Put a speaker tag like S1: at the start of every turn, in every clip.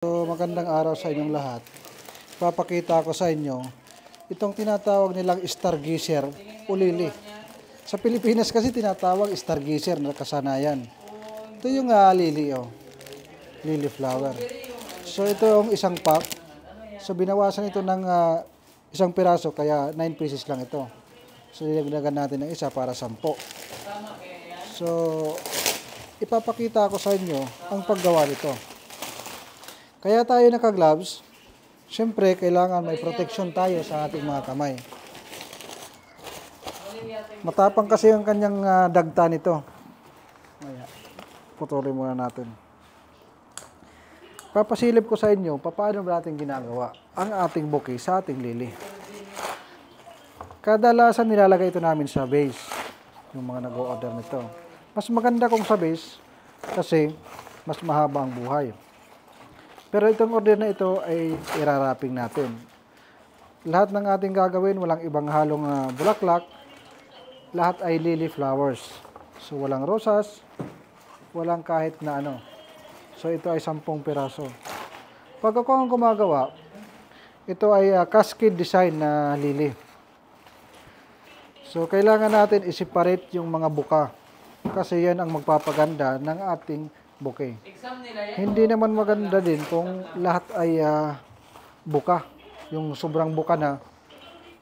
S1: So, magandang araw sa inyong lahat. Papakita ko sa inyo itong tinatawag nilang stargazer o lili. Sa Pilipinas kasi tinatawag stargazer na kasanayan. Ito yung lili, lily flower. So ito yung isang pack. So binawasan ito ng isang piraso kaya 9 pieces lang ito. So dinagdagan natin ng isa para 10. So ipapakita ko sa inyo ang paggawa nito. Kaya tayo naka-gloves, syempre kailangan may protection tayo sa ating mga kamay. Matapang kasi ang kanyang dagta nito. Putulin muna natin. Papasilip ko sa inyo paano natin ginagawa ang ating bouquet sa ating lili. Kadalasan nilalagay ito namin sa vase, yung mga nag-o-order nito. Mas maganda kung sa vase kasi mas mahaba ang buhay. Pero itong order na ito ay irarapping natin. Lahat ng ating gagawin, walang ibang halong bulaklak. Lahat ay lily flowers. So walang rosas, walang kahit na ano. So ito ay 10 piraso. Pag ako ang gumagawa, ito ay cascade design na lily. So kailangan natin i-separate yung mga buka. Kasi yan ang magpapaganda ng ating bouquet. Hindi naman maganda din kung lahat ay buka. Yung sobrang buka na,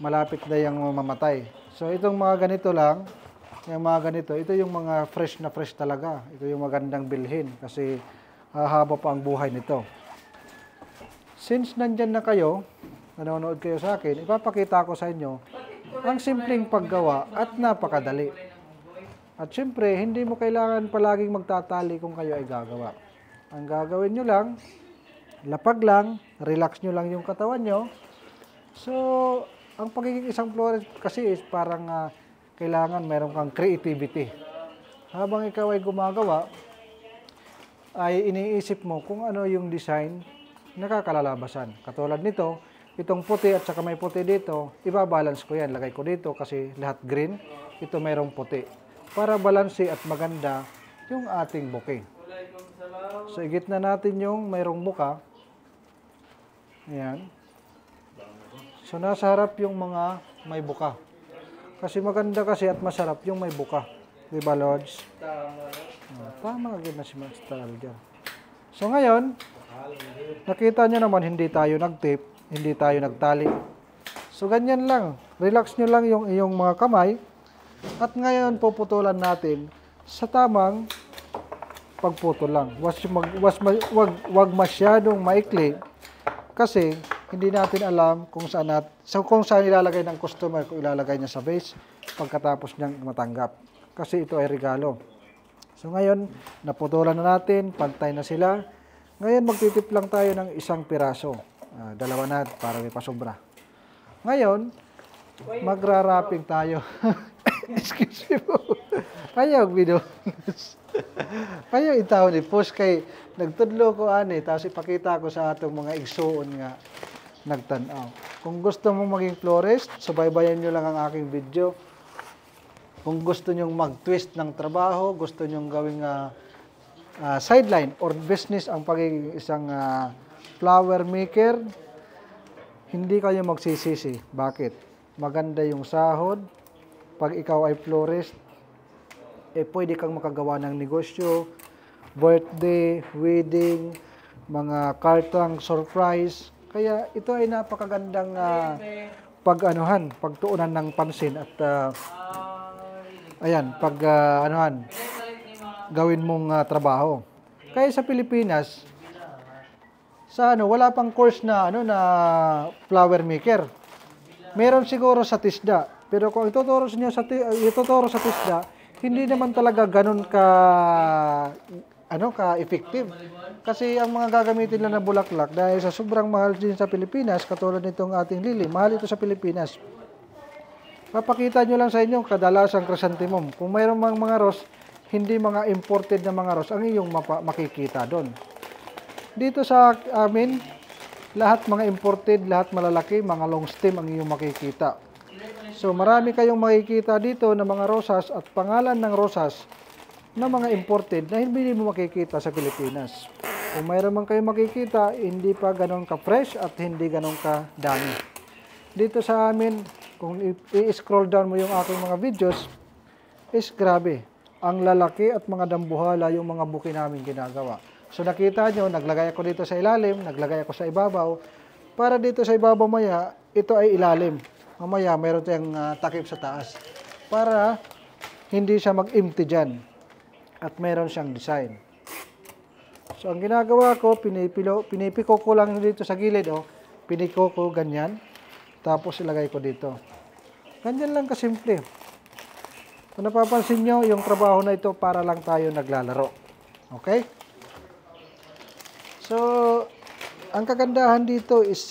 S1: malapit na yung mamatay. So itong mga ganito lang, yung mga ganito, ito yung mga fresh na fresh talaga. Ito yung magandang bilhin kasi haba pa ang buhay nito. Since nandyan na kayo, nanonood kayo sa akin, ipapakita ko sa inyo ang simpleng paggawa at napakadali. At syempre, hindi mo kailangan palaging magtatali kung kayo ay gagawa. Ang gagawin nyo lang, lapag lang, relax nyo lang yung katawan nyo. So, ang pagiging isang florist kasi is parang kailangan meron kang creativity. Habang ikaw ay gumagawa, ay iniisip mo kung ano yung design na kakalalabasan. Katulad nito, itong puti at saka may puti dito, ibabalance ko yan. Lagay ko dito kasi lahat green, ito mayroong puti. Para balanse at maganda yung ating bouquet. So, igit na natin yung mayroong buka. Ayan. So, nasa harap yung mga may buka. Kasi maganda kasi at masarap yung may buka. Diba, Lords? Tama agad na si Master Alger. So, ngayon, nakita nyo naman, hindi tayo nag-tape, hindi tayo nagtali. So, ganyan lang. Relax nyo lang yung iyong mga kamay. At ngayon, puputulan natin sa tamang pagputol lang. Wag masyadong maikli kasi hindi natin alam kung saan ilalagay ng customer, kung ilalagay niya sa vase pagkatapos niyang matanggap. Kasi ito ay regalo. So ngayon, naputulan na natin, pantay na sila. Ngayon, magtitip lang tayo ng 1 piraso. Dalawa na para may pasobra. Ngayon, magra-wrapping tayo. Excuse me po. Kayo, video. Kayo itaw ni post kay nagtudlo ko tapos ipakita ko sa atong mga igsuon nga nagtanaw. Kung gusto mo maging florist, subaybayan nyo lang ang aking video. Kung gusto nyo mag-twist ng trabaho, gusto nyo gawing sideline or business ang pagiging isang flower maker, hindi kayo magsisisi. Bakit? Maganda yung sahod. Pag ikaw ay florist, pwede kang makagawa ng negosyo, birthday, wedding, mga kartang surprise. Kaya ito ay napakagandang pagtuunan ng pansin at gawin mong trabaho. Kaya sa Pilipinas, wala pang course na flower maker. Meron siguro sa TISDA. Pero kung ituturo sa TISDA, hindi naman talaga ganun ka-effective. Kasi ang mga gagamitin lang na bulaklak, dahil sa sobrang mahal din sa Pilipinas, katulad nitong ating lili, mahal ito sa Pilipinas. Papakita nyo lang sa inyo, kadalasang chrysanthemum. Kung mayroong mga rose, hindi mga imported na mga rose, ang iyong makikita doon. Dito sa amin, lahat mga imported, lahat malalaki, mga long stem ang iyong makikita. So marami kayong makikita dito na mga rosas at pangalan ng rosas na mga imported na hindi mo makikita sa Pilipinas. Kung mayroon man kayo makikita, hindi pa ganon ka-fresh at hindi ganon ka-dami. Dito sa amin, kung i-scroll down mo yung aking mga videos, is grabe. Ang lalaki at mga dambuhala yung mga buki namin ginagawa. So nakita nyo, naglagay ako dito sa ilalim, naglagay ako sa ibabaw. Para dito sa ibabaw maya, ito ay ilalim. Mamaya, mayroon tayong takip sa taas. Para hindi siya mag-empty dyan. At mayroon siyang design. So ang ginagawa ko, pinipiko ko lang dito sa gilid. Oh. Piniko ko ganyan. Tapos ilagay ko dito. Ganyan lang kasimple. Kung napapansin nyo, yung trabaho na ito para lang tayo naglalaro. Okay? So, ang kagandahan dito is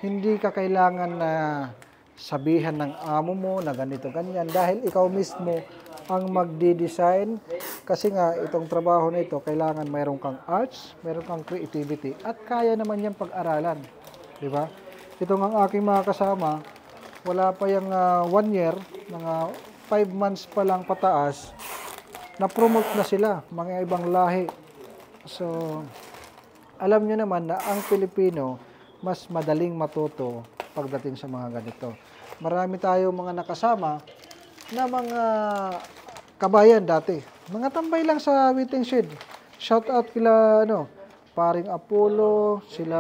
S1: hindi ka kailangan na sabihan ng amo mo na ganito, ganyan. Dahil ikaw mismo ang magdi-design. Kasi nga, itong trabaho na ito, kailangan mayroon kang arts, mayroon kang creativity. At kaya naman yan pag-aralan. Diba? Ito ang aking mga kasama, wala pa yung 1 year, mga 5 months pa lang pataas, na-promote na sila, mga ibang lahi. So, alam nyo naman na ang Pilipino, mas madaling matuto pagdating sa mga ganito. Marami tayong mga nakasama na mga kabayan dati. Mga tambay lang sa waiting shed. Shout out kila, paring Apollo, sila,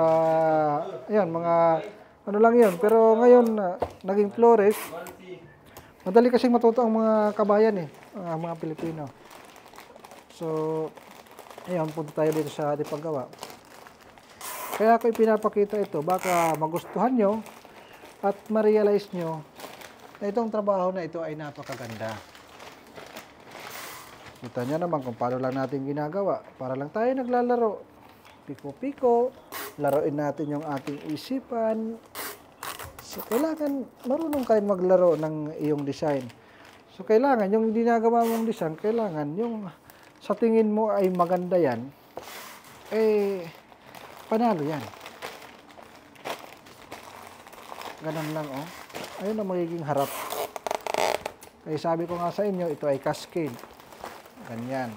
S1: ayan, mga, lang yun. Pero ngayon, naging Flores. Madali kasing matuto ang mga kabayan ang mga Pilipino. So, ayun, punta tayo dito sa ating paggawa. Kaya ako ipinapakita ito, baka magustuhan nyo at ma-realize nyo na itong trabaho na ito ay napakaganda. Kita nyo naman kung paano lang natin ginagawa. Para lang tayo naglalaro. Piko-piko, laruin natin yung ating isipan. So, kailangan marunong kayo maglaro ng iyong design. So, kailangan yung ginagawa mong design, kailangan yung sa tingin mo ay maganda yan, panalo yan. Ganun lang, oh. Ayun ang magiging harap. Kaya sabi ko nga sa inyo, ito ay cascade. Ganyan.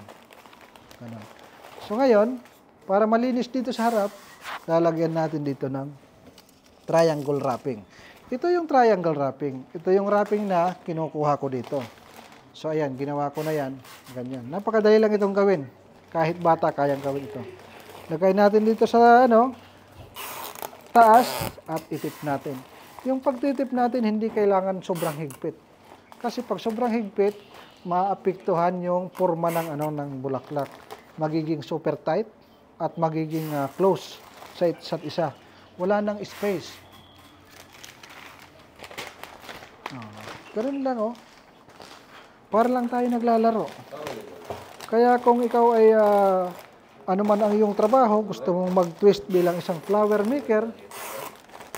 S1: Ganun. So, ngayon, para malinis dito sa harap, lalagyan natin dito ng triangle wrapping. Ito yung triangle wrapping. Ito yung wrapping na kinukuha ko dito. So, ayan, ginawa ko na yan. Ganyan. Napakadali lang itong gawin. Kahit bata, kayang gawin ito. Lagay natin dito sa, taas at itip natin. Yung pagtitip natin, hindi kailangan sobrang higpit. Kasi pag sobrang higpit, maapektuhan yung forma ng bulaklak. Magiging super tight at magiging close sa isa't isa. Wala nang space. Ganun lang, oh. Para lang tayo naglalaro. Kaya kung ikaw ay ano man ang iyong trabaho, gusto mong mag-twist bilang isang flower maker,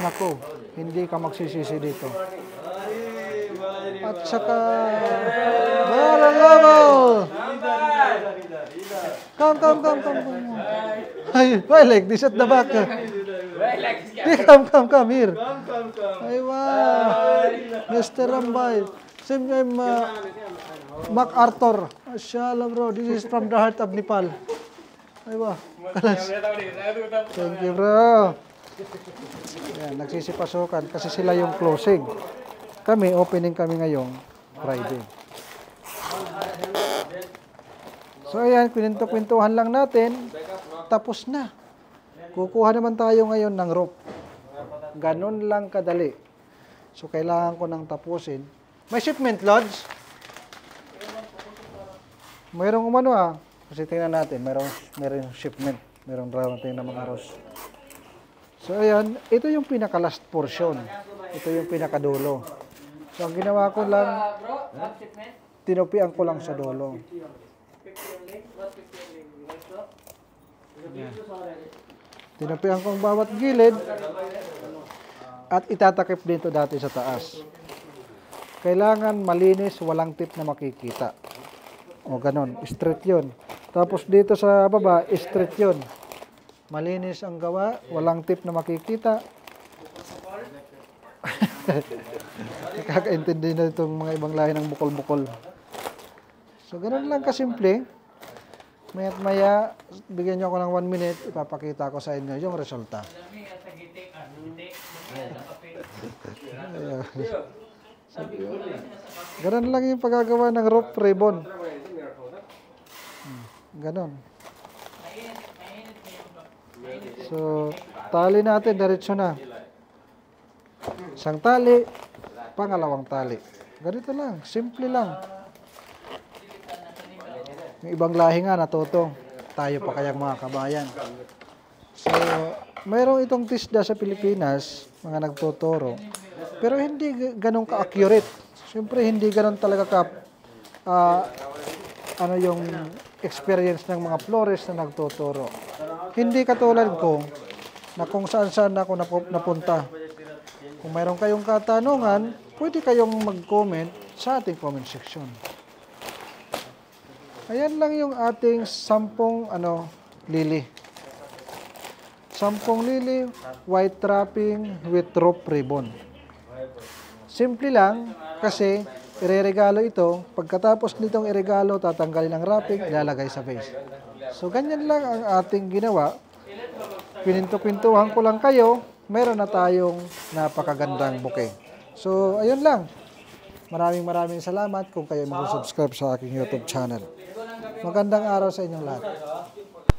S1: nako, hindi ka magsisisi dito. At saka, come. Ay, why like this at the back? Come here. Ay, wow. Mr. Rambay. Same name, MacArthur. Mashallah, bro. This is from the heart of Nepal. Ay, wow. Thank you, bro. Yan, nagsisipasukan kasi sila yung closing. Kami, opening kami ngayong Friday. So, ayan, kwento-kwentuhan lang natin. Tapos na. Kukuha naman tayo ngayon ng rope. Ganon lang kadali. So, kailangan ko nang tapusin. May shipment, Lods? Mayroong kasi tingnan natin. Mayroong shipment. Mayroong darating na mga arroz. So, ayan. Ito yung pinaka-last portion. Ito yung pinakadulo. So, ang ginawa ko lang, tinupian ko lang sa dulo. Ayan. Tinupian ko ang bawat gilid at itatakip dito dati sa taas. Kailangan malinis, walang tip na makikita. O ganon, straight yun. Tapos dito sa baba, straight yun. Malinis ang gawa, walang tip na makikita. Nakakaintindi na itong mga ibang lahi ng bukol-bukol. So, ganun lang kasimple. Maya't maya, bigyan nyo ako ng 1 minute, ipapakita ko sa inyo yung resulta. Ganun lang yung paggagawa ng rope ribbon. Ganon. So, tali natin, diretso na. Isang tali, pangalawang tali. Ganito lang, simple lang. Yung ibang lahi nga natuto. Tayo pa kayang mga kabayan. So, mayroong itong TISDA sa Pilipinas, mga nagtuturo. Pero hindi ganun ka-accurate. Siyempre, hindi ganun talaga yung experience ng mga florist na nagtuturo. Hindi katulad ko na kung saan-saan ako napunta. Kung mayroon kayong katanungan, pwede kayong mag-comment sa ating comment section. Ayan lang yung ating 10 lili. 10 lili, white wrapping with rope ribbon. Simple lang kasi ireregalo ito. Pagkatapos nitong iregalo, tatanggalin ang wrapping, ilalagay sa vase. So, ganyan lang ang ating ginawa. Pininto-pintuhan ko lang kayo, meron na tayong napakagandang bouquet. So, ayun lang. Maraming salamat kung kayo mag-subscribe sa aking YouTube channel. Magandang araw sa inyong lahat.